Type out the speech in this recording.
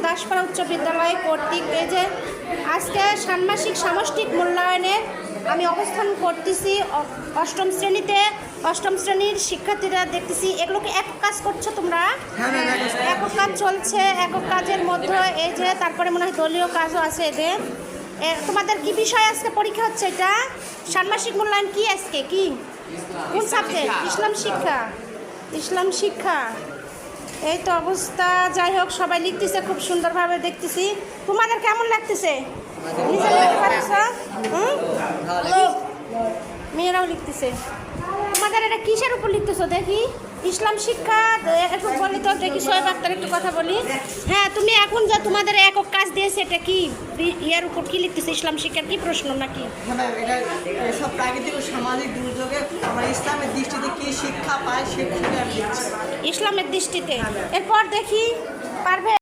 দাসপাড়া উচ্চ বিদ্যালয় কর্তৃক এই যে আজকে ষান্মাসিক সামষ্টিক মূল্যায়নের আমি অবস্থান করতেছি অষ্টম শ্রেণীতে। অষ্টম শ্রেণীর শিক্ষার্থীরা দেখতেছি এগুলোকে একক কাজ করছো তোমরা? একক কাজ চলছে। একক কাজের মধ্যে এই যে তারপরে মনে হয় দলীয় কাজও আছে এদের। তোমাদের কি বিষয় আজকে পরীক্ষা হচ্ছে? এটা ষান্মাসিক মূল্যায়ন কি আজকে? কি কোন সাবজেক্ট? ইসলাম শিক্ষা। ইসলাম শিক্ষা। এই তো অবস্থা। যাই হোক, সবাই লিখতেছে খুব সুন্দরভাবে দেখতেছি। তোমাদের কেমন লাগতেছে? নিজে লিখতে পারছ? মেয়েরাও লিখতেছে। তোমাদের এটা কিসের উপর লিখতেছো দেখি? ইসলাম শিক্ষা। একটু বলি তো দেখি, সোহেব আক্তার একটু কথা বলি। হ্যাঁ, তুমি এখন যে তোমাদের একক কাজ দিয়েছে এটা কি ইয়ার উপর কি লিখতেছে? ইসলাম শিক্ষার কি প্রশ্ন নাকি? সব প্রাকৃতিক ও সামাজিক দুর্যোগে আমরা ইসলামের দৃষ্টিতে কি শিক্ষা পাই সেটা লিখছি। ইসলামের দৃষ্টিতে। এরপর দেখি পারবে।